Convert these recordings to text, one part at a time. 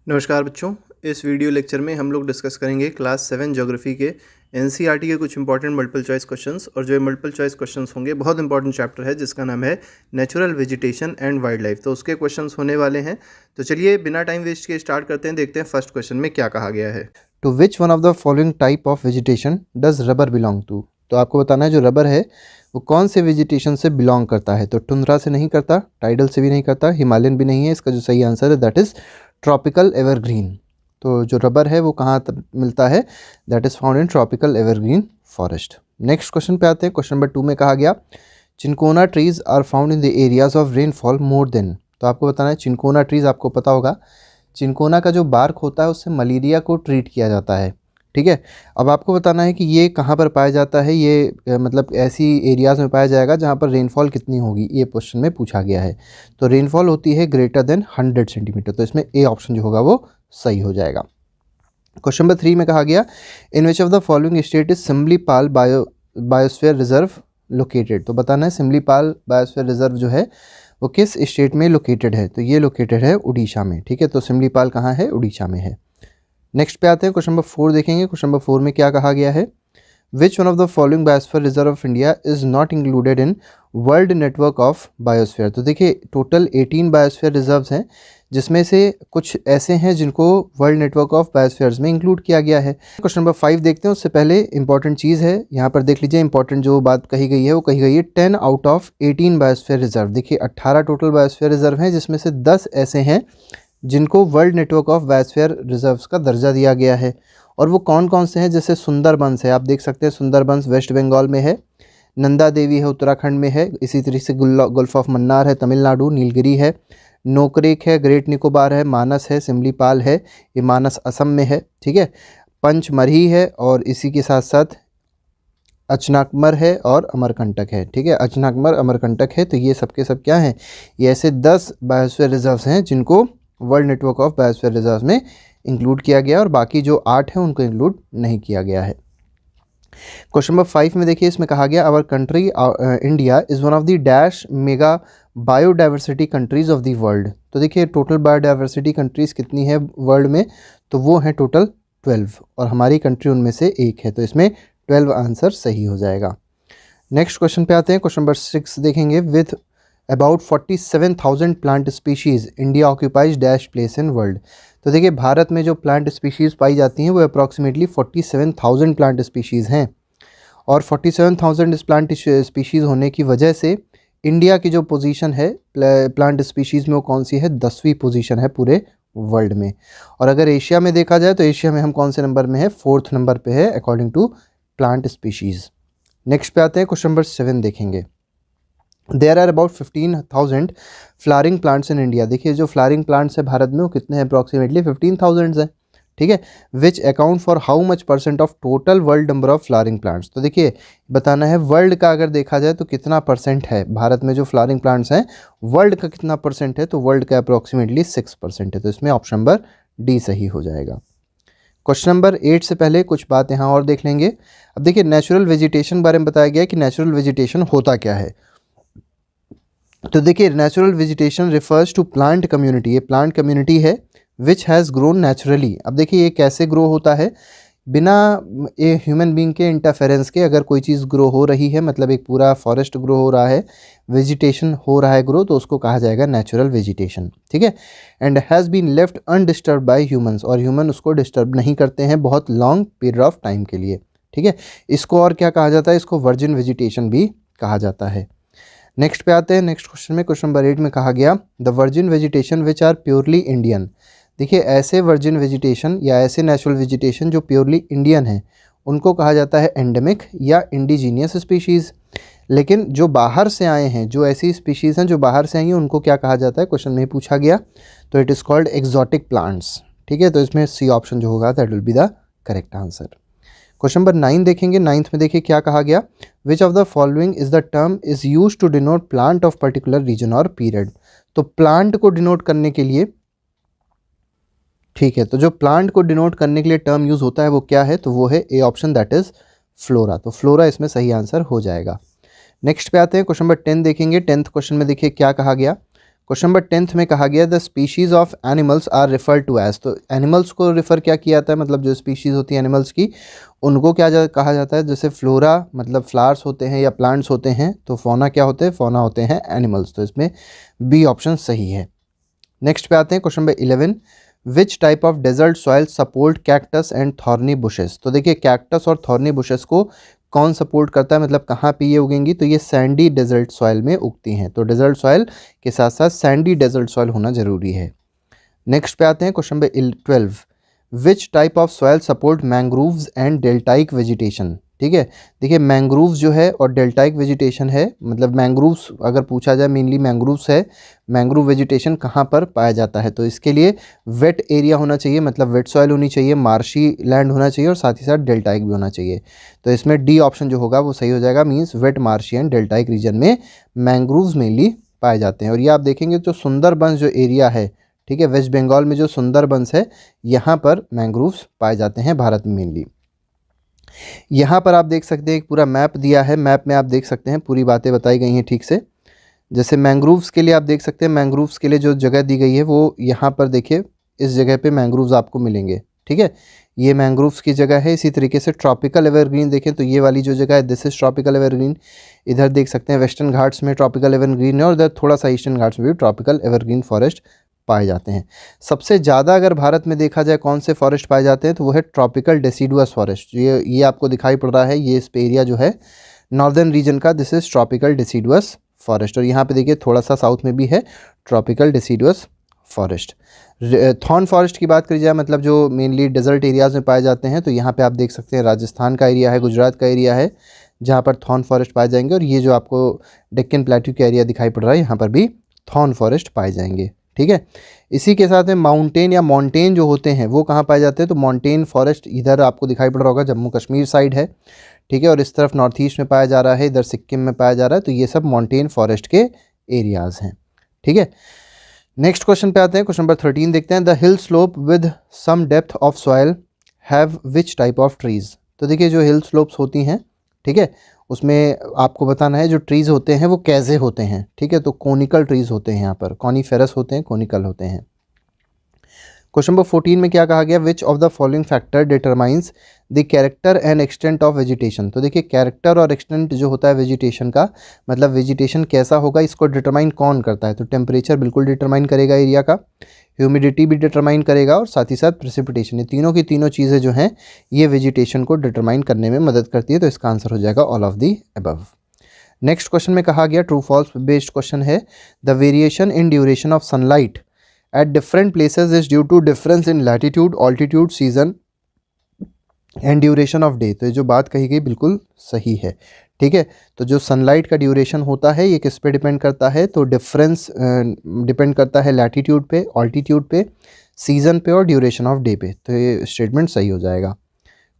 नमस्कार बच्चों, इस वीडियो लेक्चर में हम लोग डिस्कस करेंगे क्लास 7 ज्योग्राफी के एनसीईआरटी के कुछ इंपॉर्टेंट मल्टीपल चॉइस क्वेश्चंस। और जो ये मल्टीपल चॉइस क्वेश्चंस होंगे, बहुत इंपॉर्टेंट चैप्टर है जिसका नाम है natural vegetation and wild life, तो उसके क्वेश्चंस होने वाले हैं। तो चलिए बिना टाइम वेस्ट किए स्टार्ट करते हैं, देखते हैं फर्स्ट क्वेश्चन में क्या कहा गया है। To which one of the following type of vegetation does rubber belong to. तो आपको बताना है जो रबर है वो कौन से वेजिटेशन से बिलोंग करता है। तो टुंड्रा से नहीं करता, टाइडल से भी नहीं करता, हिमालयन भी नहीं है। इसका जो सही आंसर है दैट इज़ ट्रॉपिकल एवरग्रीन। तो जो रबर है वो कहाँ मिलता है, that is found in tropical evergreen forest. Next question पे आते हैं। क्वेश्चन नंबर 2 में कहा गया cinchona trees are found in the areas of rainfall more than. तो आपको बताना है चिनकोना ट्रीज, आपको पता होगा चिनकोना का जो बार्क होता है उससे मलेरिया को ट्रीट किया जाता है। ठीक है, अब आपको बताना है कि ये कहाँ पर पाया जाता है। ये मतलब ऐसी एरियाज़ में पाया जाएगा जहाँ पर रेनफॉल कितनी होगी, ये क्वेश्चन में पूछा गया है। तो रेनफॉल होती है ग्रेटर देन 100 सेंटीमीटर, तो इसमें ए ऑप्शन जो होगा वो सही हो जाएगा। क्वेश्चन नंबर 3 में कहा गया in which of the following state is Simlipal biosphere reserve located. तो बताना है सिमलीपाल बायोस्फीयर रिजर्व जो है वो किस स्टेट में लोकेटेड है। तो ये लोकेटेड है उड़ीसा में। ठीक है, तो सिमलीपाल कहाँ है, उड़ीसा में है। नेक्स्ट पे आते हैं, क्वेश्चन नंबर 4 देखेंगे। क्वेश्चन नंबर 4 में क्या कहा गया है, विच one of the following biosphere reserve of India is not included in world network of biosphere. तो देखिए टोटल 18 बायोस्फीयर रिजर्व्स हैं जिसमें से कुछ ऐसे हैं जिनको वर्ल्ड नेटवर्क ऑफ बायोस्फीयर्स में इंक्लूड किया गया है। क्वेश्चन नंबर 5 देखते हैं, उससे पहले इंपॉर्टेंट चीज़ है यहाँ पर देख लीजिए। इंपॉर्टेंट जो बात कही गई है वो कही गई है 10 आउट ऑफ 18 बायोस्फीयर रिजर्व। देखिए 18 टोटल बायोस्फीयर रिजर्व हैं जिसमें से 10 ऐसे हैं जिनको world network of biosphere reserves का दर्जा दिया गया है। और वो कौन कौन से हैं, जैसे सुंदरबंस है, आप देख सकते हैं सुंदरबंस वेस्ट बंगाल में है, नंदा देवी है उत्तराखंड में है, इसी तरीके से गल्फ ऑफ मन्नार है तमिलनाडु, नीलगिरी है, नोकरेक है ग्रेट निकोबार है, मानस है, सिमलीपाल है, ये मानस असम में है। ठीक है, पंचमरही है और इसी के साथ साथ अचनाकमर है और अमरकंटक है। ठीक है, अचनाकमर अमरकंटक है। तो ये सबके सब क्या हैं, ये ऐसे 10 बायोस्फीयर रिजर्व्स हैं जिनको world network of biosphere reserve में इंक्लूड किया गया और बाकी जो 8 हैं उनको इंक्लूड नहीं किया गया है। क्वेश्चन नंबर 5 में देखिए इसमें कहा गया our country India is one of the dash mega biodiversity countries of the world. तो देखिए टोटल बायोडाइवर्सिटी कंट्रीज़ कितनी है वर्ल्ड में, तो वो है टोटल 12 और हमारी कंट्री उनमें से एक है। तो इसमें 12 आंसर सही हो जाएगा। नेक्स्ट क्वेश्चन पे आते हैं। क्वेश्चन नंबर 6 देखेंगे with about 47,000 plant species India occupies dash place in world. तो देखिए भारत में जो प्लांट स्पीशीज़ पाई जाती हैं वो अप्रॉक्सीमेटली 47,000 प्लांट स्पीशीज़ हैं। और 47,000 इस प्लांट स्पीशीज़ होने की वजह से इंडिया की जो पोजीशन है प्लांट स्पीशीज़ में वो कौन सी है, 10वीं पोजीशन है पूरे वर्ल्ड में। और अगर एशिया में देखा जाए तो एशिया में हम कौन से नंबर में है, 4th नंबर पे है according to plant species. Next पे आते हैं, क्वेश्चन नंबर 7 देखेंगे। There are about 15,000 flowering plants in India. देखिए जो फ्लावरिंग प्लांट्स है भारत में वो कितने हैं, अप्रॉक्सीमेटली 15,000 हैं। ठीक है, which account for how much % of total world number of flowering plants. तो देखिए बताना है वर्ल्ड का अगर देखा जाए तो कितना % है भारत में जो फ्लावरिंग प्लांट्स हैं, वर्ल्ड का कितना % है, तो वर्ल्ड का अप्रॉक्सीमेटली 6% है। तो इसमें ऑप्शन नंबर डी सही हो जाएगा। क्वेश्चन नंबर 8 से पहले कुछ बात यहाँ और देख लेंगे। अब देखिए नेचुरल वेजिटेशन बारे में बताया गया है कि नेचुरल वेजिटेशन होता क्या है। तो देखिए natural vegetation refers to plant community, ये प्लांट कम्युनिटी है विच हैज़ ग्रोन नेचुरली। अब देखिए ये कैसे ग्रो होता है, बिना ये ह्यूमन बीइंग के इंटरफेरेंस के अगर कोई चीज़ ग्रो हो रही है, मतलब एक पूरा फॉरेस्ट ग्रो हो रहा है, वेजिटेशन हो रहा है ग्रो, तो उसको कहा जाएगा नेचुरल वेजिटेशन। ठीक है, and has been left undisturbed by humans, और ह्यूमन उसको डिस्टर्ब नहीं करते हैं बहुत लॉन्ग पीरियड ऑफ टाइम के लिए। ठीक है, इसको और क्या कहा जाता है, इसको वर्जिन वेजिटेशन भी कहा जाता है। नेक्स्ट पे आते हैं। नेक्स्ट क्वेश्चन में क्वेश्चन नंबर 8 में कहा गया the virgin vegetation which are purely Indian. देखिए ऐसे वर्जिन वेजिटेशन या ऐसे नेचुरल वेजिटेशन जो प्योरली इंडियन है उनको कहा जाता है एंडेमिक या इंडिजीनियस स्पीशीज़। लेकिन जो बाहर से आए हैं, जो ऐसी स्पीशीज़ हैं जो बाहर से आई हैं, उनको क्या कहा जाता है, क्वेश्चन में ही पूछा गया। तो it is called exotic plants. ठीक है, तो इसमें सी ऑप्शन जो होगा that will be the correct answer. Question number 9 देखेंगे। 9th में देखिए क्या कहा गया, which of the following is the term is use to denote plant of particular region और पीरियड। तो प्लांट को डिनोट करने के लिए, ठीक है, तो जो प्लांट को डिनोट करने के लिए टर्म यूज होता है वो क्या है, तो वो है A option that is flora. तो फ्लोरा इसमें सही आंसर हो जाएगा। नेक्स्ट पे आते हैं, क्वेश्चन नंबर 10 देखेंगे। 10th क्वेश्चन में देखिए क्या कहा गया, क्वेश्चन नंबर 10th में कहा गया the species of animals are refer to as, तो एनिमल्स को रेफर क्या किया जाता है, मतलब जो स्पीशीज होती है एनिमल्स की उनको कहा जाता है, जैसे फ्लोरा मतलब फ्लावर्स होते हैं या प्लांट्स होते हैं, तो फौना क्या होते हैं, फौना होते हैं एनिमल्स, तो इसमें बी ऑप्शन सही है। नेक्स्ट पे आते हैं question number 11, which type of desert soil support cactus and thorny bushes, तो देखिए कैक्टस और थॉर्नी बुशेस को कौन सपोर्ट करता है, मतलब कहाँ पे ये उगेंगी, तो ये सैंडी डेजर्ट सॉइल में उगती हैं, तो डेजर्ट सॉइल के साथ साथ सैंडी डेजर्ट सॉइल होना जरूरी है। नेक्स्ट पे आते हैं question number 12, which type of soil support mangroves and deltaic vegetation, ठीक है। देखिए मैंग्रोव्स जो है और डेल्टाइक वेजिटेशन है, मतलब मैंग्रोव्स अगर पूछा जाए मेनली मैंग्रोव्स है, मैंग्रोव वेजिटेशन कहाँ पर पाया जाता है, तो इसके लिए वेट एरिया होना चाहिए, मतलब वेट सॉइल होनी चाहिए, मार्शी लैंड होना चाहिए और साथ ही साथ डेल्टाइक भी होना चाहिए, तो इसमें डी ऑप्शन जो होगा वो सही हो जाएगा, means wet marshy and deltaic region में मैंग्रोव्स मेनली पाए जाते हैं। और ये आप देखेंगे जो सुंदरबंस जो एरिया है, ठीक है, वेस्ट बंगाल में जो सुंदरबंस है यहाँ पर मैंग्रोव्स पाए जाते हैं भारत में मेनली। यहाँ पर आप देख सकते हैं एक पूरा मैप दिया है, मैप में आप देख सकते हैं पूरी बातें बताई गई हैं ठीक से। जैसे मैंग्रोव्स के लिए आप देख सकते हैं, मैंग्रोव्स के लिए जो जगह दी गई है वो यहाँ पर देखिए इस जगह पे मैंग्रोव्स आपको मिलेंगे, ठीक है, ये मैंग्रोव्स की जगह है। इसी तरीके से ट्रॉपिकल एवरग्रीन देखें तो ये वाली जो जगह है दिस इज ट्रॉपिकल एवरग्रीन, इधर देख सकते हैं वेस्टर्न घाट्स में ट्रॉपिकल एवरग्रीन है और इधर थोड़ा सा ईस्टर्न घाट्स में भी ट्रॉपिकल एवरग्रीन फॉरेस्ट पाए जाते हैं। सबसे ज़्यादा अगर भारत में देखा जाए कौन से फॉरेस्ट पाए जाते हैं तो वो है ट्रॉपिकल डेसिडुअस फॉरेस्ट, ये आपको दिखाई पड़ रहा है, ये इस पे एरिया जो है नॉर्दर्न रीजन का, this is tropical deciduous forest. और यहाँ पे देखिए थोड़ा सा साउथ में भी है tropical deciduous forest. Thorn forest की बात करी जाए, मतलब जो मेनली डेजर्ट एरियाज़ में पाए जाते हैं, तो यहाँ पे आप देख सकते हैं राजस्थान का एरिया है, गुजरात का एरिया है जहाँ पर थॉर्न फॉरेस्ट पाए जाएंगे, और ये जो आपको डेक्कन प्लेट्यू का एरिया दिखाई पड़ रहा है यहाँ पर भी थॉर्न फॉरेस्ट पाए जाएंगे, ठीक है। इसी के साथ में माउंटेन या माउंटेन जो होते हैं वो कहाँ पाए जाते हैं, तो माउंटेन फॉरेस्ट इधर आपको दिखाई पड़ रहा होगा जम्मू कश्मीर साइड है, ठीक है, और इस तरफ नॉर्थ ईस्ट में पाया जा रहा है, इधर सिक्किम में पाया जा रहा है, तो ये सब माउंटेन फॉरेस्ट के एरियाज़ हैं, ठीक है। नेक्स्ट क्वेश्चन पे आते हैं, क्वेश्चन नंबर 13 देखते हैं, the hill slope with some depth of soil have which type of trees, तो देखिए जो हिल स्लोप्स होती हैं, ठीक है, उसमें आपको बताना है जो ट्रीज़ होते हैं वो कैसे होते हैं, ठीक है, तो कोनिकल ट्रीज़ होते हैं, यहाँ पर कॉनीफेरस होते हैं, कोनिकल होते हैं। क्वेश्चन नंबर 14 में क्या कहा गया, which of the following factor determines the character and extent of vegetation, तो देखिए कैरेक्टर और एक्सटेंट जो होता है वेजिटेशन का, मतलब वेजिटेशन कैसा होगा इसको डिटरमाइन कौन करता है, तो टेम्परेचर बिल्कुल डिटरमाइन करेगा एरिया का, ह्यूमिडिटी भी डिटरमाइन करेगा और साथ ही साथ प्रेसिपिटेशन, ये तीनों की तीनों चीज़ें जो हैं ये वेजिटेशन को डिटरमाइन करने में मदद करती है, तो इसका आंसर हो जाएगा all of the above. Next question में कहा गया ट्रू फॉल्स बेस्ड क्वेश्चन है, the variation in duration of sunlight at different places is due to difference in latitude, altitude, season and duration of day, तो ये जो बात कही गई बिल्कुल सही है, ठीक है। तो जो सनलाइट का ड्यूरेशन होता है ये किस पे डिपेंड करता है, तो डिफरेंस डिपेंड करता है लैटिट्यूड पे, ऑल्टीट्यूड पे, सीजन पे और ड्यूरेशन ऑफ डे पे, तो ये स्टेटमेंट सही हो जाएगा।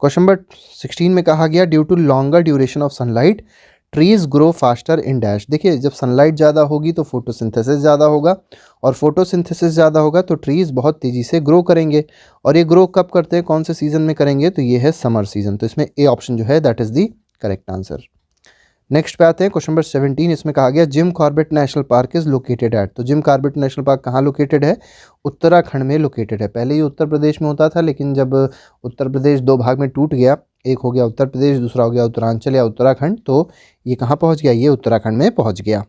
क्वेश्चन नंबर 16 में कहा गया due to longer duration of sunlight trees grow faster in dash, देखिए जब सनलाइट ज़्यादा होगी तो फोटोसिंथेसिस ज़्यादा होगा, और फोटोसिंथेसिस ज़्यादा होगा तो ट्रीज़ बहुत तेज़ी से ग्रो करेंगे, और ये ग्रो कब करते हैं, कौन से सीज़न में करेंगे, तो ये है समर सीज़न, तो इसमें ए ऑप्शन जो है that is the correct answer. Next पे आते हैं क्वेश्चन नंबर 17, इसमें कहा गया Jim Corbett national park is located at, तो जिम कॉर्बेट नेशनल पार्क कहाँ लोकेटेड है, उत्तराखंड में लोकेटेड है। पहले ये उत्तर प्रदेश में होता था, लेकिन जब उत्तर प्रदेश दो भाग में टूट गया, एक हो गया उत्तर प्रदेश, दूसरा हो गया उत्तरांचल या उत्तराखंड, तो ये कहाँ पहुँच गया, ये उत्तराखंड में पहुँच गया।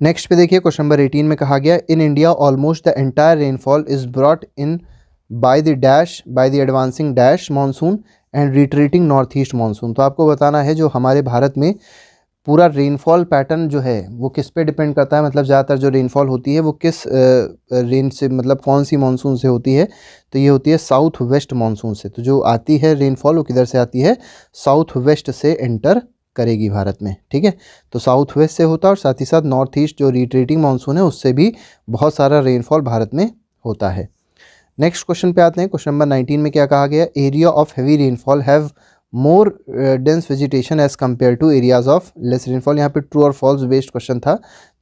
नेक्स्ट पे देखिए क्वेश्चन नंबर 18 में कहा गया in India almost the entire rainfall is brought in by the dash by the advancing dash monsoon and retreating north east monsoon, तो आपको बताना है जो हमारे भारत में पूरा रेनफॉल पैटर्न जो है वो किस पे डिपेंड करता है, मतलब ज़्यादातर जो रेनफॉल होती है वो किस रेन से, मतलब कौन सी मानसून से होती है, तो ये होती है साउथ वेस्ट मानसून से, तो जो आती है रेनफॉल वो किधर से आती है, साउथ वेस्ट से एंटर करेगी भारत में, ठीक है, तो साउथ वेस्ट से होता है, और साथ ही साथ नॉर्थ ईस्ट जो रिट्रीटिंग मानसून है उससे भी बहुत सारा रेनफॉल भारत में होता है। नेक्स्ट क्वेश्चन पे आते हैं, क्वेश्चन नंबर 19 में क्या कहा गया, area of heavy rainfall have more dense vegetation as compare to areas of less rainfall, यहाँ पे ट्रू और फॉल्स बेस्ड क्वेश्चन था,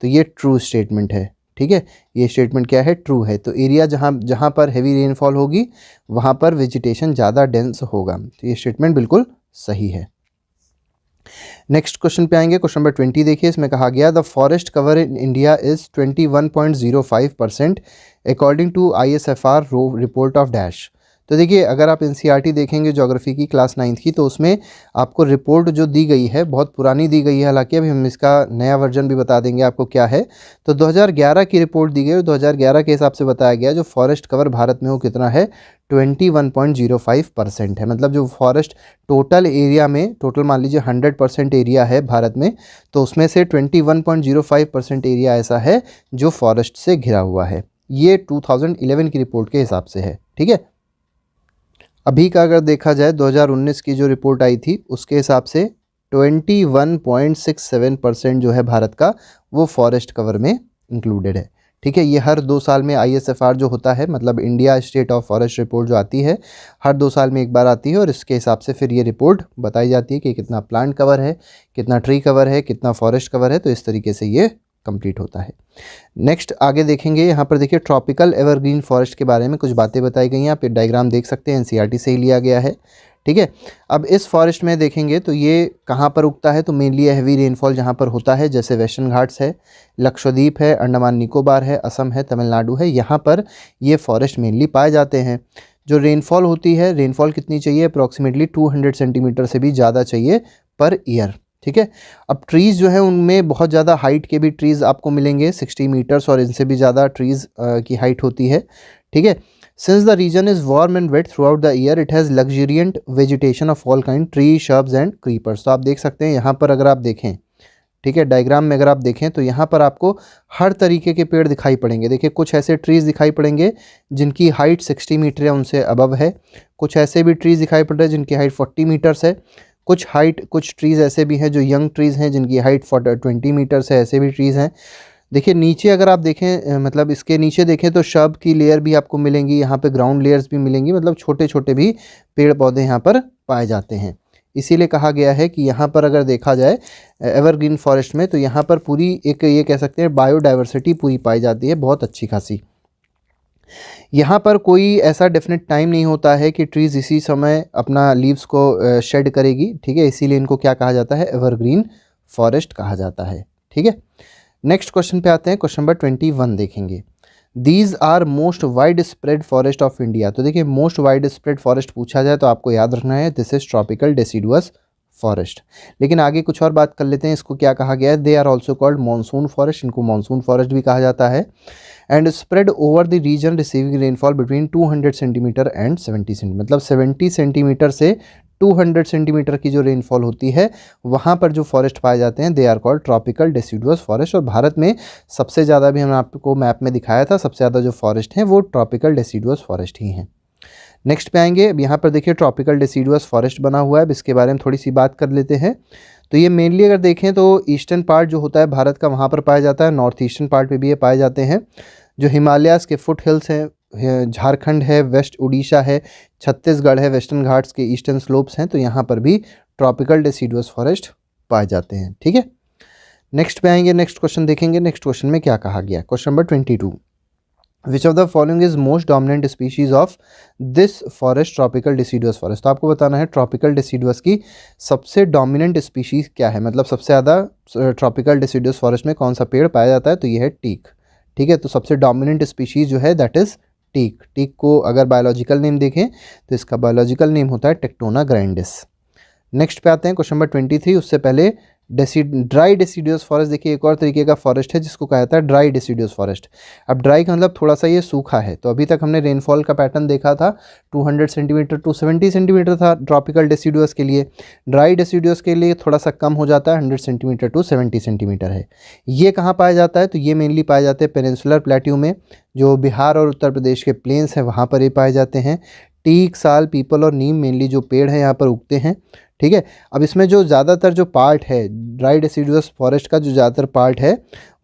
तो ये ट्रू स्टेटमेंट है, ठीक है, ये स्टेटमेंट क्या है, ट्रू है, तो एरिया जहाँ पर हैवी रेनफॉल होगी वहाँ पर वेजिटेशन ज़्यादा डेंस होगा, तो ये स्टेटमेंट बिल्कुल सही है। नेक्स्ट क्वेश्चन पे आएंगे, क्वेश्चन नंबर 20 देखिए, इसमें कहा गया the forest cover in India is 21.05% according to ISFR report of dash. तो देखिए, अगर आप NCERT देखेंगे ज्योग्राफी की क्लास 9th की, तो उसमें आपको रिपोर्ट जो दी गई है बहुत पुरानी दी गई है, हालांकि अभी हम इसका नया वर्जन भी बता देंगे आपको क्या है। तो 2011 की रिपोर्ट दी गई और 2011 के हिसाब से बताया गया जो फॉरेस्ट कवर भारत में वो कितना है, 21.05% है। मतलब जो फॉरेस्ट टोटल एरिया में, टोटल मान लीजिए 100% एरिया है भारत में, तो उसमें से 21.05% एरिया ऐसा है जो फॉरेस्ट से घिरा हुआ है। ये 2011 की रिपोर्ट के हिसाब से है, ठीक है। अभी का अगर देखा जाए 2019 की जो रिपोर्ट आई थी उसके हिसाब से 21.67% जो है भारत का वो फॉरेस्ट कवर में इंक्लूडेड है, ठीक है। ये हर 2 साल में ISFR जो होता है, मतलब India state of forest report जो आती है, हर 2 साल में एक बार आती है और इसके हिसाब से फिर ये रिपोर्ट बताई जाती है कि कितना प्लांट कवर है, कितना ट्री कवर है, कितना फॉरेस्ट कवर है। तो इस तरीके से ये कंप्लीट होता है। नेक्स्ट आगे देखेंगे, यहाँ पर देखिए ट्रॉपिकल एवरग्रीन फॉरेस्ट के बारे में कुछ बातें बताई गई हैं। आप ये डायग्राम देख सकते हैं, NCERT से ही लिया गया है, ठीक है। अब इस फॉरेस्ट में देखेंगे तो ये कहाँ पर उगता है, तो मेनली हैवी रेनफॉल जहाँ पर होता है, जैसे वेस्टर्न घाट्स है, लक्षद्वीप है, अंडमान निकोबार है, असम है, तमिलनाडु है, यहाँ पर ये फॉरेस्ट मेनली पाए जाते हैं। जो रेनफॉल होती है, रेनफॉल कितनी चाहिए, अप्रॉक्सीमेटली 200 सेंटीमीटर से भी ज़्यादा चाहिए पर ईयर, ठीक है। अब ट्रीज़ जो है उनमें बहुत ज़्यादा हाइट के भी ट्रीज़ आपको मिलेंगे, 60 मीटर्स और इनसे भी ज़्यादा ट्रीज़ की हाइट होती है, ठीक है। Since the region is warm and wet throughout the year, it has luxuriant vegetation of all kind, tree, shrubs and creepers. तो आप देख सकते हैं यहाँ पर अगर आप देखें, ठीक है, डायग्राम में अगर आप देखें तो यहाँ पर आपको हर तरीके के पेड़ दिखाई पड़ेंगे। देखिए, कुछ ऐसे ट्रीज़ दिखाई पड़ेंगे जिनकी हाइट 60 मीटर है, उनसे अबव है। कुछ ऐसे भी ट्रीज़ दिखाई पड़ रहे हैं जिनकी हाइट 40 मीटर्स है। कुछ ट्रीज़ ऐसे भी हैं जो यंग ट्रीज़ हैं जिनकी हाइट 20 मीटर्स है, ऐसे भी ट्रीज़ हैं। देखिए नीचे अगर आप देखें, मतलब इसके नीचे देखें तो शब की लेयर भी आपको मिलेंगी, यहाँ पे ग्राउंड लेयर्स भी मिलेंगी, मतलब छोटे छोटे भी पेड़ पौधे यहाँ पर पाए जाते हैं। इसीलिए कहा गया है कि यहाँ पर अगर देखा जाए एवरग्रीन फॉरेस्ट में, तो यहाँ पर पूरी एक ये कह सकते हैं बायोडाइवर्सिटी पूरी पाई जाती है, बहुत अच्छी खासी। यहाँ पर कोई ऐसा डेफिनेट टाइम नहीं होता है कि ट्रीज़ इसी समय अपना लीव्स को शेड करेगी, ठीक है। इसीलिए इनको क्या कहा जाता है, एवरग्रीन फॉरेस्ट कहा जाता है, ठीक है। नेक्स्ट क्वेश्चन पे आते हैं, क्वेश्चन नंबर 21 देखेंगे। These are most widespread forest of India. तो देखिए, मोस्ट वाइड स्प्रेड फॉरेस्ट पूछा जाए तो आपको याद रखना है this is tropical deciduous forest. लेकिन आगे कुछ और बात कर लेते हैं, इसको क्या कहा गया है, they are also called monsoon forest, इनको मानसून फॉरेस्ट भी कहा जाता है। And spread over the region receiving rainfall between 200 centimetre and 70 centimetre, मतलब 70 सेंटीमीटर से 200 सेंटीमीटर की जो रेनफॉल होती है वहाँ पर जो फॉरेस्ट पाए जाते हैं they are called tropical deciduous forest. और भारत में सबसे ज़्यादा भी हमने आपको मैप में दिखाया था, सबसे ज़्यादा जो फॉरेस्ट हैं वो ट्रॉपिकल डेसिडुअस फॉरेस्ट ही हैं। नेक्स्ट पे आएंगे, अब यहाँ पर देखिए ट्रॉपिकल डेसिडुअस फॉरेस्ट बना हुआ है, अब इसके बारे में थोड़ी सी बात कर लेते हैं। तो ये मेनली अगर देखें तो ईस्टर्न पार्ट जो होता है भारत का वहाँ पर पाया जाता है, नॉर्थ ईस्टर्न पार्ट में भी ये पाए जाते हैं। जो हिमालयाज़ के फुट हिल्स हैं, झारखंड है, वेस्ट उड़ीसा है, छत्तीसगढ़ है, वेस्टर्न घाट्स के ईस्टर्न स्लोप्स हैं, तो यहाँ पर भी ट्रॉपिकल डेसिडुअस फॉरेस्ट पाए जाते हैं, ठीक है। नेक्स्ट पे आएंगे, नेक्स्ट क्वेश्चन देखेंगे। नेक्स्ट क्वेश्चन में क्या कहा गया, question number 22, which of the following is most dominant species of this forest tropical deciduous forest. तो आपको बताना है ट्रॉपिकल डेसिडुअस की सबसे डोमिनेंट स्पीशीज क्या है, मतलब सबसे ज़्यादा ट्रॉपिकल डेसिडुअस फॉरेस्ट में कौन सा पेड़ पाया जाता है, तो ये है टीक, ठीक है। तो सबसे डोमिनेंट स्पीशीज जो है दैट इज़ टीक। टीक को अगर बायोलॉजिकल नेम देखें तो इसका बायोलॉजिकल नेम होता है टेक्टोना ग्रैंडिस। नेक्स्ट पे आते हैं, क्वेश्चन नंबर 23, उससे पहले ड्राई डेसिडुअस फॉरेस्ट। देखिए एक और तरीके का फॉरेस्ट है जिसको कहा जाता है ड्राई डेसिडुअस फॉरेस्ट। अब ड्राई का मतलब थोड़ा सा ये सूखा है, तो अभी तक हमने रेनफॉल का पैटर्न देखा था 200 सेंटीमीटर टू 70 सेंटीमीटर था ट्रॉपिकल डेसिडुअस के लिए। ड्राई डेसिडुअस के लिए थोड़ा सा कम हो जाता है, 100 सेंटीमीटर टू 70 सेंटीमीटर है। ये कहाँ पाया जाता है, तो ये मेनली पाए जाते हैं पेनिनसुलर प्लेट्यू में, जो बिहार और उत्तर प्रदेश के प्लेन्स हैं वहाँ पर ये पाए जाते हैं। टीक, साल, पीपल और नीम मेनली जो पेड़ हैं यहाँ पर उगते हैं, ठीक है। अब इसमें जो ज़्यादातर जो पार्ट है ड्राई डेसिडुअस फॉरेस्ट का, जो ज़्यादातर पार्ट है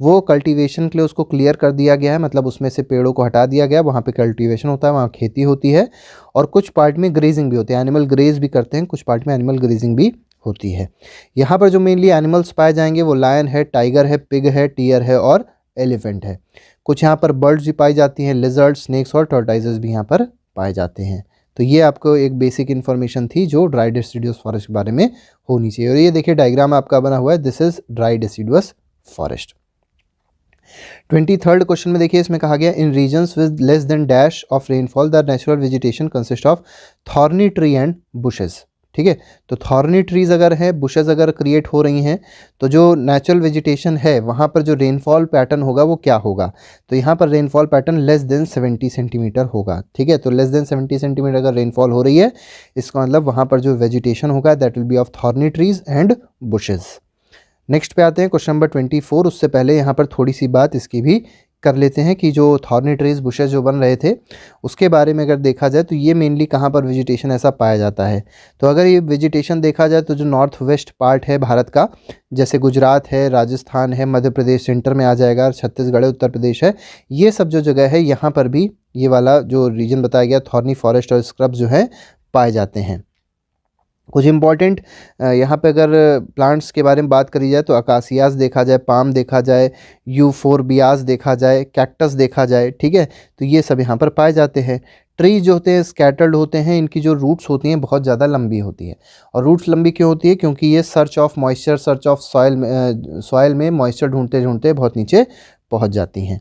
वो कल्टीवेशन के लिए उसको क्लियर कर दिया गया है, मतलब उसमें से पेड़ों को हटा दिया गया, वहाँ पे कल्टीवेशन होता है, वहाँ खेती होती है। और कुछ पार्ट में ग्रेजिंग भी होती है, एनिमल ग्रेज भी करते हैं, कुछ पार्ट में एनिमल ग्रेजिंग भी होती है। यहाँ पर जो मेनली एनिमल्स पाए जाएंगे वो लायन है, टाइगर है, पिग है, टियर है और एलिफेंट है। कुछ यहाँ पर बर्ड्स भी पाई जाती हैं, लिजर्ड, स्नेक्स और टॉर्टोइजेस भी यहाँ पर पाए जाते हैं। तो ये आपको एक बेसिक इन्फॉर्मेशन थी जो ड्राई डेसिडुअस फॉरेस्ट के बारे में होनी चाहिए। और ये देखिए डायग्राम आपका बना हुआ है, this is dry deciduous forest. 23rd question में देखिए, इसमें कहा गया in regions with less than dash of rainfall the natural vegetation consist of thorny tree and bushes. ठीक है, तो थॉर्नी ट्रीज अगर है, बुशेस अगर क्रिएट हो रही हैं, तो जो नेचुरल वेजिटेशन है वहाँ पर जो रेनफॉल पैटर्न होगा वो क्या होगा, तो यहाँ पर rainfall pattern less than 70 centimetre होगा। ठीक है, तो लेस देन 70 सेंटीमीटर अगर रेनफॉल हो रही है, इसका मतलब वहाँ पर जो वेजिटेशन होगा that will B of thorny trees and bushes. Next पे आते हैं क्वेश्चन नंबर 24। उससे पहले यहाँ पर थोड़ी सी बात इसकी भी कर लेते हैं कि जो थॉर्नी ट्रीज बुशेस जो बन रहे थे उसके बारे में अगर देखा जाए तो ये मेनली कहाँ पर वेजिटेशन ऐसा पाया जाता है। तो अगर ये वेजिटेशन देखा जाए तो जो नॉर्थ वेस्ट पार्ट है भारत का, जैसे गुजरात है, राजस्थान है, मध्य प्रदेश सेंटर में आ जाएगा, छत्तीसगढ़ है, उत्तर प्रदेश है, ये सब जो जगह है यहाँ पर भी ये वाला जो रीजन बताया गया थॉर्नी फॉरेस्ट और स्क्रब्स जो है पाए जाते हैं। कुछ इंपॉर्टेंट यहाँ पे अगर प्लांट्स के बारे में बात करी जाए तो अकासियास देखा जाए, पाम देखा जाए, यूफोरबियास देखा जाए, कैक्टस देखा जाए। ठीक है, तो ये सब यहाँ पर पाए जाते हैं। ट्री जो होते हैं स्कैटर्ड होते हैं, इनकी जो रूट्स होती हैं बहुत ज़्यादा लंबी होती है। और रूट्स लंबी क्यों होती है, क्योंकि ये search of moisture, search of soil में मॉइस्चर ढूंढते ढूंढते बहुत नीचे पहुँच जाती हैं।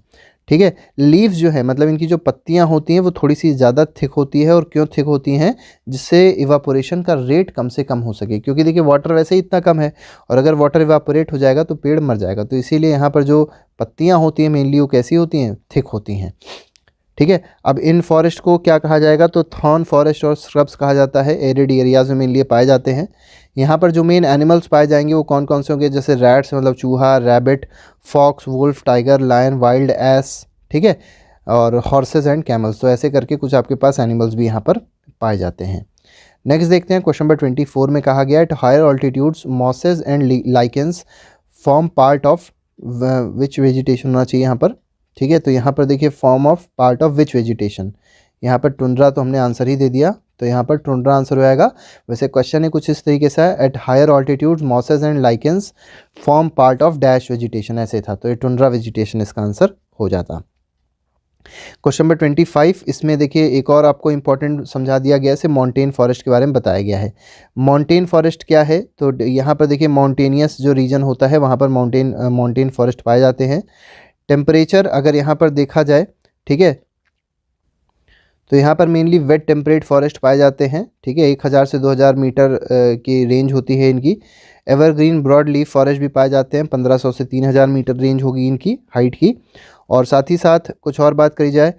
ठीक है, लीव्स जो है मतलब इनकी जो पत्तियां होती हैं वो थोड़ी सी ज़्यादा थिक होती है। और क्यों थिक होती हैं, जिससे इवापोरेशन का रेट कम से कम हो सके, क्योंकि देखिए वाटर वैसे ही इतना कम है और अगर वाटर इवापोरेट हो जाएगा तो पेड़ मर जाएगा। तो इसीलिए यहाँ पर जो पत्तियां होती हैं मेनली वो कैसी होती हैं, थिक होती हैं। ठीक है, अब इन फॉरेस्ट को क्या कहा जाएगा, तो थॉर्न फॉरेस्ट और स्क्रब्स कहा जाता है। एरिड एरियाज में मेनली पाए जाते हैं। यहाँ पर जो मेन एनिमल्स पाए जाएंगे वो कौन कौन से होंगे, जैसे रैट्स मतलब चूहा, rabbit, fox, wolf, tiger, lion, wild ass, ठीक है, और हॉर्सेस एंड कैमल्स। तो ऐसे करके कुछ आपके पास एनिमल्स भी यहाँ पर पाए जाते हैं। नेक्स्ट देखते हैं क्वेश्चन नंबर 24 में कहा गया at higher altitudes mosses and lichens form part of which vegetation होना चाहिए यहाँ पर। ठीक है, तो यहाँ पर देखिए form of part of which vegetation, यहाँ पर टुंड्रा तो हमने आंसर ही दे दिया, तो यहाँ पर टुंड्रा आंसर हो जाएगा। वैसे क्वेश्चन है कुछ इस तरीके से है, at higher altitudes mosses and lichens form part of dash vegetation, ऐसे था, तो ये टुंड्रा वेजिटेशन इसका आंसर हो जाता। क्वेश्चन नंबर 25, इसमें देखिए एक और आपको इंपॉर्टेंट समझा दिया गया है, माउंटेन फॉरेस्ट के बारे में बताया गया है। माउंटेन फॉरेस्ट क्या है, तो यहाँ पर देखिए माउंटेनियस जो रीजन होता है वहाँ पर माउंटेन फॉरेस्ट पाए जाते हैं। टेम्परेचर अगर यहाँ पर देखा जाए, ठीक है, तो यहाँ पर मेनली वेट टेम्परेट फॉरेस्ट पाए जाते हैं। ठीक है, 1000 से 2000 मीटर की रेंज होती है इनकी। एवरग्रीन ब्रॉड लीफ फॉरेस्ट भी पाए जाते हैं, 1500 से 3000 मीटर रेंज होगी इनकी हाइट की। और साथ ही साथ कुछ और बात करी जाए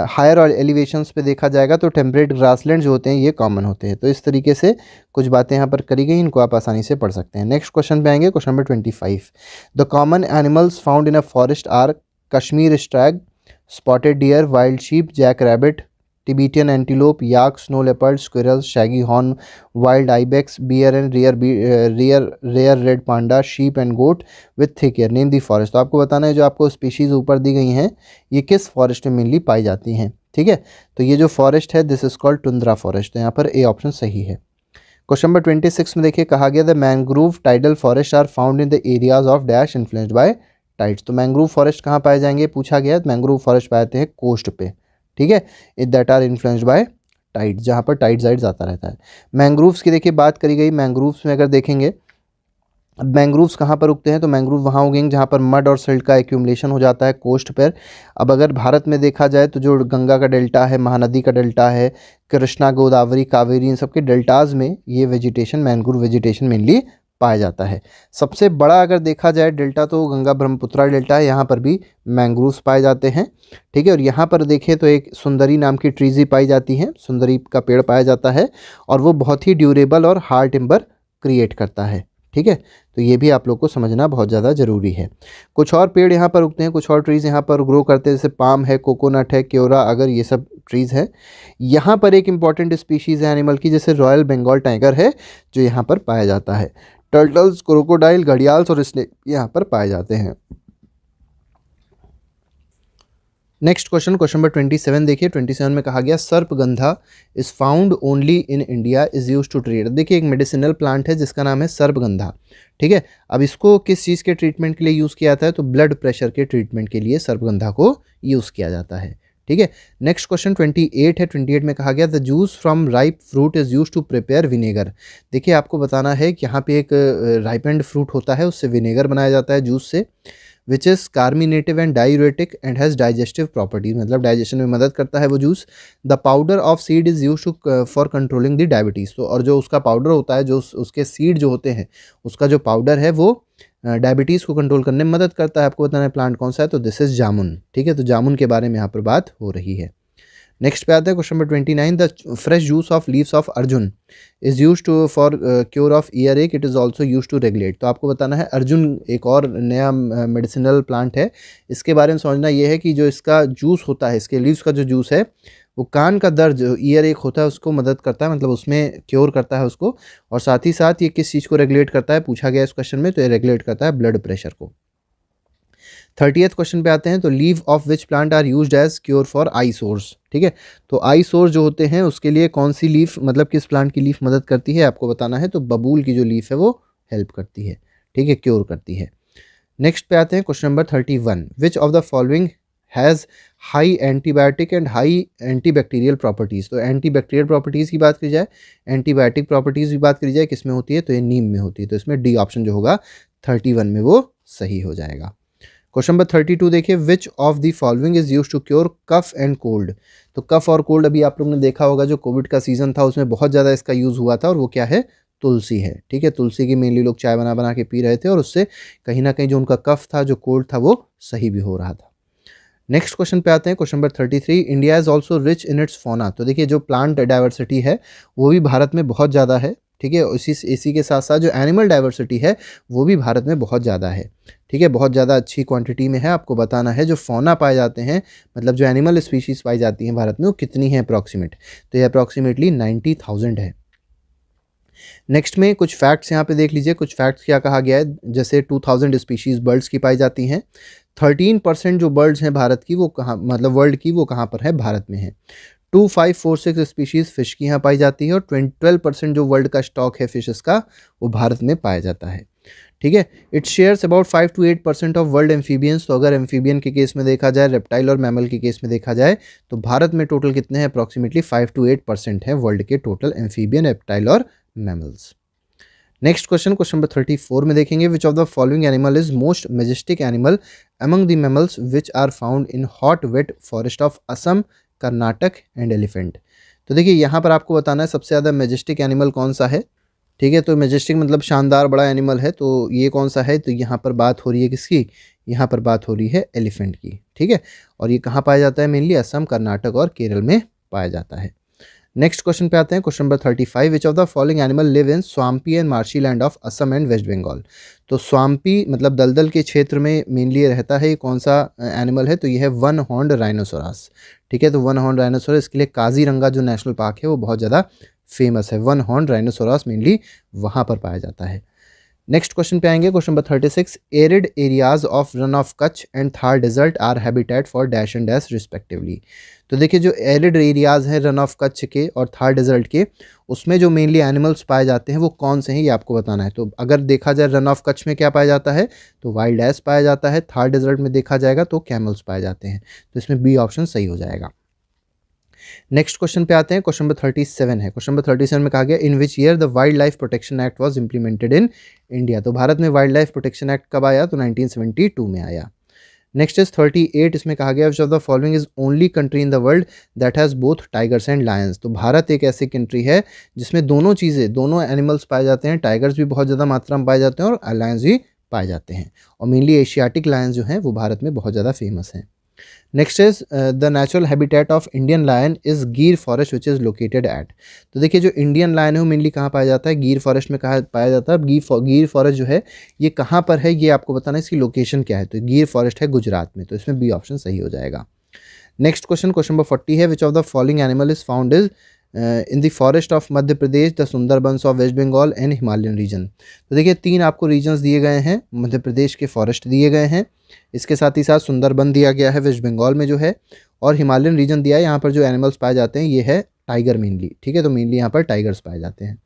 हायर और एलिवेशंस पे देखा जाएगा तो टेम्परेट ग्रासलैंड जो होते हैं ये कॉमन होते हैं। तो इस तरीके से कुछ बातें यहाँ पर करी गई, इनको आप आसानी से पढ़ सकते हैं। नेक्स्ट क्वेश्चन पे आएंगे, question number 25। The common animals found in a forest are Kashmir stag, spotted deer, wild sheep, jack rabbit, Tibetan antelope, yak, snow leopard, squirrels, shaggy horn, wild ibex, bear and rare red panda, sheep and goat with thick hair. Name the forest. तो आपको बताना है जो आपको species ऊपर दी गई हैं ये किस फॉरेस्ट में मेनली पाई जाती हैं। ठीक है, तो ये जो फॉरेस्ट है दिस इज कॉल्ड टुंद्रा फॉरेस्ट, तो यहाँ पर ए ऑप्शन सही है। क्वेश्चन नंबर 26 में देखिए कहा गया the mangrove tidal forest are found in the areas of dash influenced by tides. तो मैंग्रोव फॉरेस्ट कहाँ पाए जाएंगे पूछा गया, मैंग्रोव फॉरेस्ट पाए जाते हैं कोस्ट पे। ठीक है, it that are influenced by tide, जहाँ पर टाइड साइड्स आता रहता है। मैंग्रोव्स की देखिए बात करी गई, मैंग्रोव्स में अगर देखेंगे मैंग्रोव्स कहाँ पर उगते हैं तो मैंग्रोव वहाँ उगेंगे जहाँ पर मड और सिल्ट का एक्यूमुलेशन हो जाता है कोस्ट पर। अब अगर भारत में देखा जाए तो जो गंगा का डेल्टा है, महानदी का डेल्टा है, कृष्णा, गोदावरी, कावेरी, इन सब के डेल्टाज में ये वेजिटेशन मैंग्रोव वेजिटेशन मेनली पाया जाता है। सबसे बड़ा अगर देखा जाए डेल्टा तो गंगा ब्रह्मपुत्रा डेल्टा है, यहाँ पर भी मैंग्रोव्स पाए जाते हैं। ठीक है, और यहाँ पर देखें तो एक सुंदरी नाम की ट्रीज़ी पाई जाती है, सुंदरी का पेड़ पाया जाता है और वो बहुत ही ड्यूरेबल और हार्ड टिम्बर क्रिएट करता है। ठीक है, तो ये भी आप लोग को समझना बहुत ज़्यादा ज़रूरी है। कुछ और पेड़ यहाँ पर उगते हैं, कुछ और ट्रीज़ यहाँ पर ग्रो करते हैं, जैसे पाम है, कोकोनट है, क्योरा, अगर ये सब ट्रीज़ है। यहाँ पर एक इंपॉर्टेंट स्पीशीज़ है एनिमल की, जैसे रॉयल बंगाल टाइगर है जो यहाँ पर पाया जाता है। टर्टल्स, क्रोकोडाइल, घड़ियाल्स और स्नेक यहाँ पर पाए जाते हैं। नेक्स्ट क्वेश्चन, क्वेश्चन नंबर 27 देखिए। 27 में कहा गया sarpagandha is found only in India, is use to treat. देखिए एक मेडिसिनल प्लांट है जिसका नाम है सर्पगंधा। ठीक है, अब इसको किस चीज़ के ट्रीटमेंट के लिए यूज़ किया जाता है तो ब्लड प्रेशर के ट्रीटमेंट के लिए सर्पगंधा को यूज़ किया जाता है। ठीक है। नेक्स्ट क्वेश्चन 28 है। 28 में कहा गया the juice from ripe fruit is use to prepare vinegar. देखिए आपको बताना है कि यहाँ पे एक राइपेंड फ्रूट होता है, उससे विनेगर बनाया जाता है जूस से, which is carminative and diuretic and has digestive properties, मतलब डाइजेशन में मदद करता है वो juice. The powder of seed is use to for controlling the diabetes. तो और जो उसका पाउडर होता है, जो उसके सीड जो होते हैं, उसका जो पाउडर है वो डायबिटीज़ को कंट्रोल करने में मदद करता है। आपको बताना है प्लांट कौन सा है, तो दिस इज़ जामुन। ठीक है, तो जामुन के बारे में यहाँ पर बात हो रही है। नेक्स्ट पे आता है question number 29, the fresh juice of leaves of Arjun is use to for cure of ear ache, it is also use to regulate. तो आपको बताना है अर्जुन एक और नया मेडिसिनल प्लांट है, इसके बारे में समझना ये है कि जो इसका जूस होता है, इसके लीव्स का जो जूस है वो कान का दर्द, ईयर एक होता है, उसको मदद करता है, मतलब उसमें क्योर करता है उसको। और साथ ही साथ ये किस चीज़ को रेगुलेट करता है पूछा गया इस क्वेश्चन में, तो ये रेगुलेट करता है ब्लड प्रेशर को। 30th क्वेश्चन पे आते हैं, तो leave of which plant are used as cure for eye sores. ठीक है, तो आई सोर्स जो होते हैं उसके लिए कौन सी लीफ, मतलब किस प्लांट की लीफ मदद करती है आपको बताना है, तो बबूल की जो लीफ है वो हेल्प करती है। ठीक है, क्योर करती है। नेक्स्ट पे आते हैं question number 31, which of the following has high antibiotic and high antibacterial properties. तो एंटीबैक्टीरियल प्रॉपर्टीज़ की बात की जाए, एंटीबायोटिक प्रॉपर्टीज़ की बात करी जाए, किसमें होती है, तो ये नीम में होती है। तो इसमें डी ऑप्शन जो होगा 31 में वो सही हो जाएगा। क्वेश्चन नंबर 32 देखिए, which of the following is use to cure cough and cold. तो कफ और कोल्ड अभी आप लोगों ने देखा होगा, जो कोविड का सीजन था उसमें बहुत ज़्यादा इसका यूज़ हुआ था, और वो क्या है, तुलसी है। ठीक है, तुलसी की मेनली लोग चाय बना बना के पी रहे थे, और उससे कहीं ना कहीं जो उनका कफ था, जो कोल्ड था, वो सही भी हो रहा था। नेक्स्ट क्वेश्चन पे आते हैं, question number 33, India is also rich in its फोना। तो देखिए जो प्लांट डाइवर्सिटी है वो भी भारत में बहुत ज़्यादा है। ठीक है, इसी के साथ साथ जो एनिमल डाइवर्सिटी है वो भी भारत में बहुत ज़्यादा है। ठीक है, बहुत ज़्यादा अच्छी क्वांटिटी में है। आपको बताना है जो फोना पाए जाते हैं, मतलब जो एनिमल स्पीशीज़ पाई जाती हैं भारत में, वो कितनी है अप्रॉक्सीमेट, तो ये अप्रॉक्सीमेटली 90,000 है। नेक्स्ट में कुछ फैक्ट्स यहाँ पे देख लीजिए, कुछ फैक्ट्स क्या कहा गया है, जैसे 2000 स्पीशीज़ बर्ड्स की पाई जाती हैं। 13% जो बर्ड्स हैं भारत की, वो कहाँ, मतलब वर्ल्ड की, वो कहाँ पर है, भारत में है। 2546 स्पीशीज़ फिश की यहाँ पाई जाती है, और 12% जो वर्ल्ड का स्टॉक है फिशेस का, वो भारत में पाया जाता है। ठीक है, it shares about 5 to 8% of world amphibians. तो अगर एम्फीबियन के केस में देखा जाए, रेप्टाइल और मैमल के केस में देखा जाए, तो भारत में टोटल कितने हैं, अप्रॉक्सीमेटली 5 to 8% है वर्ल्ड के टोटल एम्फीबियन, रेप्टाइल और mammals. Next question, question number 34 में देखेंगे, which of the following animal is most majestic animal among the mammals which are found in hot wet forest of Assam, Karnataka and elephant. तो देखिए यहाँ पर आपको बताना है सबसे ज़्यादा मेजेस्टिक एनिमल कौन सा है। ठीक है, तो मेजेस्टिक मतलब शानदार बड़ा एनिमल है, तो ये कौन सा है, तो यहाँ पर बात हो रही है किसकी, यहाँ पर बात हो रही है एलिफेंट की। ठीक है, और ये कहाँ पाया जाता है, मेनली असम, कर्नाटक और केरल में पाया जाता है। नेक्स्ट क्वेश्चन पे आते हैं, question number 35, which of the following animal live in swampy and marshy land of Assam and West Bengal. तो स्वाम्पी मतलब दलदल के क्षेत्र में मेनली रहता है, ये कौन सा एनिमल है, तो ये है वन हॉर्न्ड राइनोसोरस। ठीक है, तो वन हॉर्न्ड राइनोसोरस, इसके लिए काजीरंगा जो नेशनल पार्क है वो बहुत ज़्यादा फेमस है। वन हॉर्न्ड राइनोसोरस मेनली वहाँ पर पाया जाता है। नेक्स्ट क्वेश्चन पे आएंगे, question number 36, arid areas of Rann of Kutch and Thar desert are habitat for dash and dash respectively. तो देखिए जो एरिड एरियाज हैं रन ऑफ कच्छ के और थार डेजर्ट के, उसमें जो मेनली एनिमल्स पाए जाते हैं वो कौन से हैं, ये आपको बताना है। तो अगर देखा जाए रन ऑफ कच्छ में क्या पाया जाता है, तो वाइल्ड एस पाया जाता है। थार डेजर्ट में देखा जाएगा तो कैमल्स पाए जाते हैं, तो इसमें बी ऑप्शन सही हो जाएगा। नेक्स्ट क्वेश्चन पे आते हैं, क्वेश्चन नंबर 37 है। क्वेश्चन नंबर 37 में कहा गया, in which year the wild life protection act was implemented in India. तो भारत में वाइल्ड लाइफ प्रोटेक्शन एक्ट कब आया, तो 1972 में आया। नेक्स्ट इज 38, इसमें कहा गया, which of the following is only country in the world that has both tigers and Lions. तो भारत एक ऐसी कंट्री है जिसमें दोनों चीज़ें, दोनों एनिमल्स पाए जाते हैं, टाइगर्स भी बहुत ज़्यादा मात्रा में पाए जाते हैं और लायंस भी पाए जाते हैं, और मेनली एशियाटिक लायंस जो हैं वो भारत में बहुत ज़्यादा फेमस हैं। Next is the natural habitat of Indian lion is Gir forest which is located at. तो देखिए जो इंडियन लायन है वो मेनली कहाँ पाया जाता है, गिर फॉरेस्ट में कहाँ पाया जाता है। गिर फॉरेस्ट जो है ये कहाँ पर है, ये आपको बताना है, इसकी लोकेशन क्या है, तो गिर फॉरेस्ट है गुजरात में, तो इसमें बी ऑप्शन सही हो जाएगा। नेक्स्ट क्वेश्चन, क्वेश्चन नंबर 40 है, which of the following animal is found is in the forest of Madhya Pradesh, the Sundarbans of West Bengal and Himalayan region. तो देखिए 3 आपको रीजन्स दिए गए हैं, मध्य प्रदेश के फॉरेस्ट दिए गए हैं, इसके साथ ही साथ सुंदरबन दिया गया है वेस्ट बंगाल में जो है, और हिमालयन रीजन दिया है। यहाँ पर जो एनिमल्स पाए जाते हैं ये है टाइगर मेनली। ठीक है, तो मेनली यहाँ पर टाइगर्स पाए जाते हैं।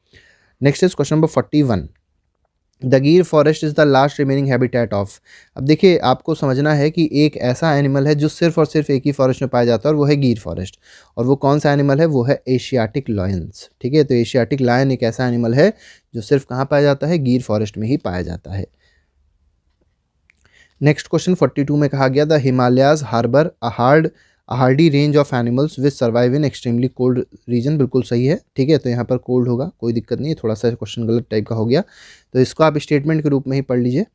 Next is question number 41, the Gir forest is the last remaining habitat of. अब देखिए आपको समझना है कि एक ऐसा एनिमल है जो सिर्फ और सिर्फ एक ही फॉरेस्ट में पाया जाता है और वो है गिर फॉरेस्ट। और वो कौन सा एनिमल है? वो है एशियाटिक लायंस। ठीक है, तो एशियाटिक लायन एक ऐसा एनिमल है जो सिर्फ कहाँ पाया जाता है? गिर फॉरेस्ट में ही पाया जाता है। नेक्स्ट क्वेश्चन 42 में कहा गया the Himalayas harbour a hardy range of animals which survive in extremely cold region. बिल्कुल सही है। ठीक है, तो यहाँ पर कोल्ड होगा, कोई दिक्कत नहीं है। थोड़ा सा क्वेश्चन गलत टाइप का हो गया, तो इसको आप स्टेटमेंट के रूप में ही पढ़ लीजिए।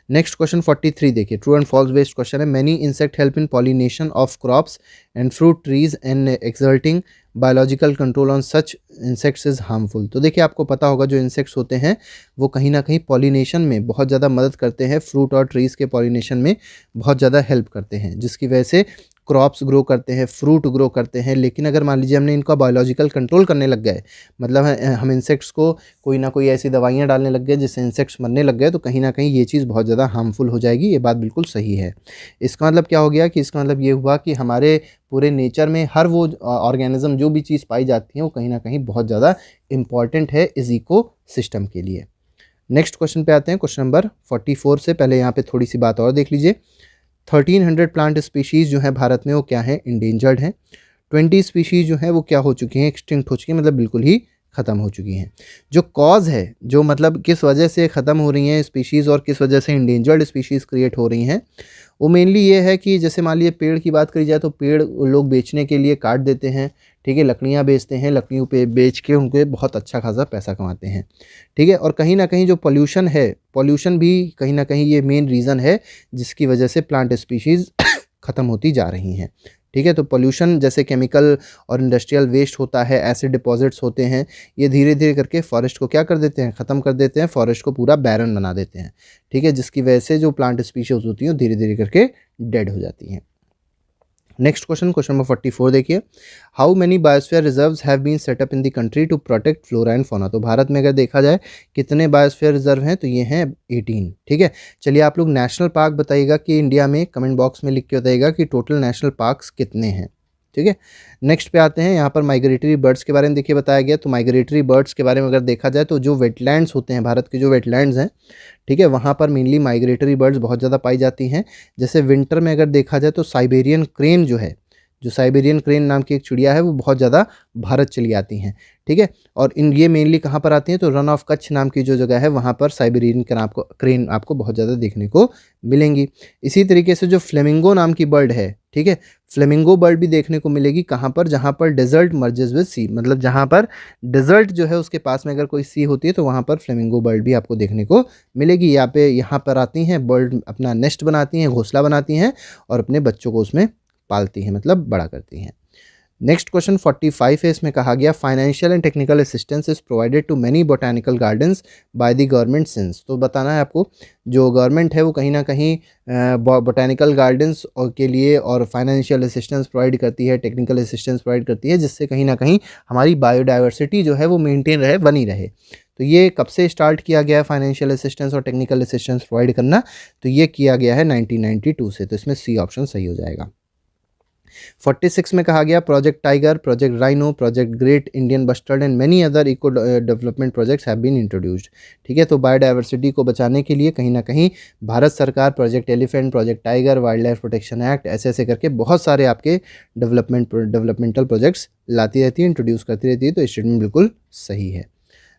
नेक्स्ट क्वेश्चन 43 देखिए, true and false based question है। Many insect help in pollination of crops and fruit trees and exerting biological control on such insects is harmful. तो देखिए आपको पता होगा जो इंसेक्ट्स होते हैं वो कहीं ना कहीं पॉलिनेशन में बहुत ज़्यादा मदद करते हैं, फ्रूट और ट्रीज़ के पॉलिनेशन में बहुत ज़्यादा हेल्प करते हैं, जिसकी वजह से क्रॉप्स ग्रो करते हैं, फ्रूट ग्रो करते हैं। लेकिन अगर मान लीजिए हमने इनका बायोलॉजिकल कंट्रोल करने लग गए, मतलब हम इंसेक्ट्स को कोई ना कोई ऐसी दवाइयाँ डालने लग गए जिससे इंसेक्ट्स मरने लग गए, तो कहीं ना कहीं ये चीज़ बहुत ज़्यादा हार्मफुल हो जाएगी। ये बात बिल्कुल सही है। इसका मतलब क्या हो गया कि इसका मतलब ये हुआ कि हमारे पूरे नेचर में हर वो ऑर्गेनिज्म जो भी चीज़ पाई जाती है वो कहीं ना कहीं बहुत ज़्यादा इम्पॉर्टेंट है इस इको सिस्टम के लिए। नेक्स्ट क्वेश्चन पे आते हैं, क्वेश्चन नंबर 44 से पहले यहाँ पे थोड़ी सी बात और देख लीजिए। 1300 प्लांट स्पीशीज़ जो है भारत में वो क्या है? इंडेंजर्ड हैं। 20 स्पीशीज़ जो है वो क्या हो चुकी हैं? एक्सटिंक्ट हो चुकी हैं, मतलब बिल्कुल ही ख़त्म हो चुकी हैं। जो कॉज है, जो मतलब किस वजह से ख़त्म हो रही हैं स्पीशीज़ और किस वजह से इंडेंजर्ड स्पीशीज़ क्रिएट हो रही हैं, वो मेनली ये है कि जैसे मान लीजिए पेड़ की बात करी जाए तो पेड़ लोग बेचने के लिए काट देते हैं। ठीक है, लकड़ियाँ बेचते हैं, लकड़ियों पे बेच के उनके बहुत अच्छा खासा पैसा कमाते हैं। ठीक है, और कहीं ना कहीं जो पोल्यूशन है, पोल्यूशन भी कहीं ना कहीं ये मेन रीज़न है जिसकी वजह से प्लांट स्पीशीज़ ख़त्म होती जा रही हैं। ठीक है, तो पोल्यूशन जैसे केमिकल और इंडस्ट्रियल वेस्ट होता है, एसिड डिपॉजिट्स होते हैं, ये धीरे धीरे करके फॉरेस्ट को क्या कर देते हैं? ख़त्म कर देते हैं, फॉरेस्ट को पूरा बैरन बना देते हैं। ठीक है, जिसकी वजह से जो प्लांट स्पीशीज़ होती हैं धीरे धीरे करके डेड हो जाती हैं। नेक्स्ट क्वेश्चन, क्वेश्चन नंबर 44 देखिए, how many biosphere reserves have been set up in the country to protect flora and fauna. तो भारत में अगर देखा जाए कितने बायोस्फीयर रिजर्व हैं, तो ये हैं 18। ठीक है, चलिए आप लोग नेशनल पार्क बताइएगा कि इंडिया में, कमेंट बॉक्स में लिख के बताइएगा कि टोटल नेशनल पार्क्स कितने हैं। ठीक है, नेक्स्ट पे आते हैं, यहाँ पर माइग्रेटरी बर्ड्स के बारे में देखिए बताया गया। तो माइग्रेटरी बर्ड्स के बारे में अगर देखा जाए तो जो वेटलैंड्स होते हैं, भारत के जो वेटलैंड्स हैं, ठीक है, वहाँ पर मेनली माइग्रेटरी बर्ड्स बहुत ज़्यादा पाई जाती हैं। जैसे विंटर में अगर देखा जाए तो साइबेरियन क्रेन जो है, जो साइबेरियन क्रेन नाम की एक चिड़िया है, वो बहुत ज़्यादा भारत चली आती हैं। ठीक है, और ये मेनली कहाँ पर आती हैं? तो रन ऑफ कच्छ नाम की जो जगह है वहाँ पर साइबेरियन क्रेन आपको बहुत ज़्यादा देखने को मिलेंगी। इसी तरीके से जो फ्लेमिंगो नाम की बर्ड है, ठीक है, फ्लेमिंगो बर्ड भी देखने को मिलेगी कहाँ पर? जहाँ पर डेजर्ट मर्जेस विद सी, मतलब जहाँ पर डेजर्ट जो है उसके पास में अगर कोई सी होती है तो वहाँ पर फ्लेमिंगो बर्ड भी आपको देखने को मिलेगी। यहाँ पर आती हैं बर्ड, अपना नेस्ट बनाती हैं, घोंसला बनाती हैं और अपने बच्चों को उसमें पालती हैं, मतलब बड़ा करती हैं। नेक्स्ट क्वेश्चन 45 है, इसमें कहा गया financial and technical assistance is provided to many botanical gardens by the government since. तो बताना है आपको, जो गवर्नमेंट है वो कहीं ना कहीं बोटानिकल गार्डन्स के लिए और फाइनेंशियल असिस्टेंस प्रोवाइड करती है, टेक्निकल असिस्टेंस प्रोवाइड करती है, जिससे कहीं ना कहीं हमारी बायोडाइवर्सिटी जो है वो मेंटेन रहे, बनी रहे। तो ये कब से स्टार्ट किया गया है फाइनेंशियल असिस्टेंस और टेक्निकल असिस्टेंस प्रोवाइड करना? तो ये किया गया है 1992 से। तो इसमें सी ऑप्शन सही हो जाएगा। 46 में कहा गया project tiger, project rhino, project great Indian bustard and many other eco development projects have been introduced. ठीक है, तो बायोडाइवर्सिटी को बचाने के लिए कहीं ना कहीं भारत सरकार project elephant, project tiger, wild life protection act, ऐसे ऐसे करके बहुत सारे आपके डेवलपमेंटल प्रोजेक्ट्स लाती रहती है, इंट्रोड्यूस करती रहती है। तो स्टेटमेंट बिल्कुल सही है।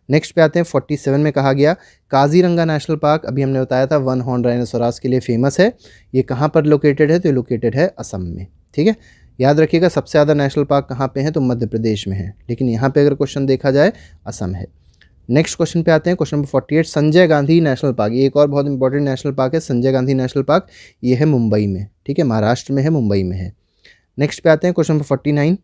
नेक्स्ट पे आते हैं 47 में कहा गया काजीरंगा नेशनल पार्क, अभी हमने बताया था वन हॉर्न राइनोसोरस के लिए फेमस है। ये कहाँ पर लोकेटेड है? तो ये लोकेटेड है असम में। ठीक है, याद रखिएगा सबसे ज़्यादा नेशनल पार्क कहाँ पे हैं? तो मध्य प्रदेश में है, लेकिन यहाँ पे अगर क्वेश्चन देखा जाए असम है। नेक्स्ट क्वेश्चन पे आते हैं, question number 48 Sanjay Gandhi national park. ये एक और बहुत इंपॉर्टेंट नेशनल पार्क है, संजय गांधी नेशनल पार्क। ये है मुंबई में। ठीक है, महाराष्ट्र में है, मुंबई में है। नेक्स्ट पे आते हैं question number 49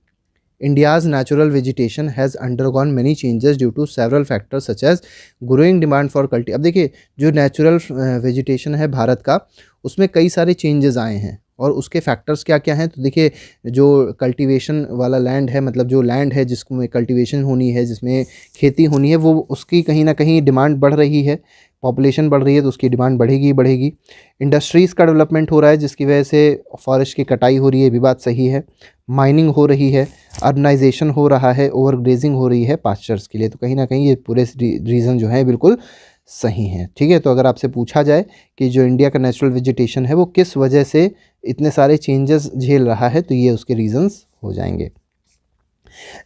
India's natural vegetation has undergone many changes due to several factors such as growing demand for culti। अब देखिए जो नेचुरल वेजिटेशन है भारत का, उसमें कई सारे चेंजेस आए हैं और उसके फैक्टर्स क्या क्या हैं? तो देखिए जो कल्टीवेशन वाला लैंड है, मतलब जो लैंड है जिसमें कल्टीवेशन होनी है, जिसमें खेती होनी है, वो उसकी कहीं ना कहीं डिमांड बढ़ रही है, पॉपुलेशन बढ़ रही है तो उसकी डिमांड बढ़ेगी ही बढ़ेगी। इंडस्ट्रीज़ का डेवलपमेंट हो रहा है जिसकी वजह से फॉरेस्ट की कटाई हो रही है, भी बात सही है। माइनिंग हो रही है, अर्बनाइजेशन हो रहा है, ओवर ग्रेजिंग हो रही है पास्चर्स के लिए। तो कहीं ना कहीं ये पूरे रीज़न जो है बिल्कुल सही हैं। ठीक है, तो अगर आपसे पूछा जाए कि जो इंडिया का नेचुरल वेजिटेशन है वो किस वजह से इतने सारे चेंजेस झेल रहा है, तो ये उसके रीजंस हो जाएंगे।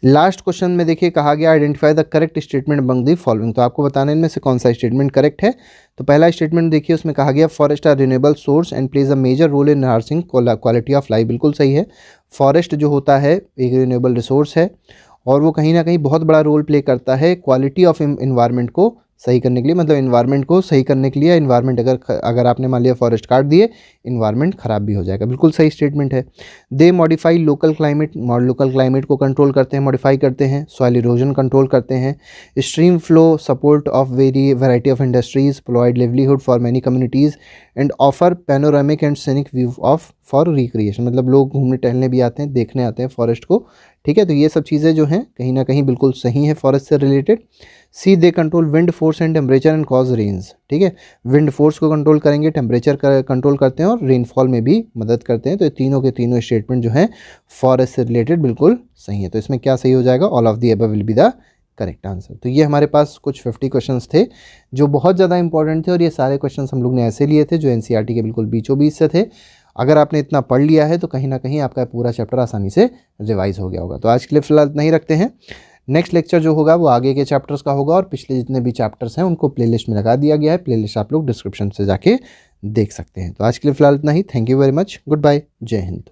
लास्ट क्वेश्चन में देखिए कहा गया identify the correct statement among the following, तो आपको बताने इनमें से कौन सा स्टेटमेंट करेक्ट है। तो पहला स्टेटमेंट देखिए, उसमें कहा गया forest are renewable source and plays a major role in enhancing quality of life, बिल्कुल सही है। फॉरेस्ट जो होता है एक रिन्यूएबल रिसोर्स है और वो कहीं ना कहीं बहुत बड़ा रोल प्ले करता है क्वालिटी ऑफ इन्वायरमेंट को सही करने के लिए, मतलब इन्वायरमेंट को सही करने के लिए। इन्वायरमेंट अगर आपने मान लिया फॉरेस्ट काट दिए, इन्वायरमेंट ख़राब भी हो जाएगा, बिल्कुल सही स्टेटमेंट है। दे मॉडिफाई लोकल क्लाइमेट को कंट्रोल करते हैं, मॉडिफाई करते हैं। सॉइल इरोजन कंट्रोल करते हैं। Stream flow support of variety of industries, provide livelihood for many communities and offer panoramic and scenic view of for recreation, मतलब लोग घूमने टहलने भी आते हैं, देखने आते हैं फॉरेस्ट को। ठीक है, तो ये सब चीज़ें जो हैं कहीं ना कहीं बिल्कुल सही है फॉरेस्ट से related. C they control wind force and temperature and cause rains, ठीक है, विंड फोर्स को कंट्रोल करेंगे, टेम्परेचर कंट्रोल करते हैं और रेनफॉल में भी मदद करते हैं। तो ये तीनों के तीनों स्टेटमेंट जो हैं फॉरेस्ट से रिलेटेड बिल्कुल सही है। तो इसमें क्या सही हो जाएगा, all of the above will be the correct answer. तो ये हमारे पास कुछ 50 क्वेश्चंस थे जो बहुत ज़्यादा इंपॉर्टेंट थे और ये सारे क्वेश्चंस हम लोग ने ऐसे लिए थे जो एनसीईआरटी के बिल्कुल बीचों बीच से थे। अगर आपने इतना पढ़ लिया है तो कहीं ना कहीं आपका पूरा चैप्टर आसानी से रिवाइज हो गया होगा। तो आज के लिए फिलहाल नहीं रखते हैं, नेक्स्ट लेक्चर जो होगा वो आगे के चैप्टर्स का होगा और पिछले जितने भी चैप्टर्स हैं उनको प्लेलिस्ट में लगा दिया गया है। प्लेलिस्ट आप लोग डिस्क्रिप्शन से जाके देख सकते हैं। तो आज के लिए फिलहाल इतना ही। Thank you very much, good bye, जय हिंद।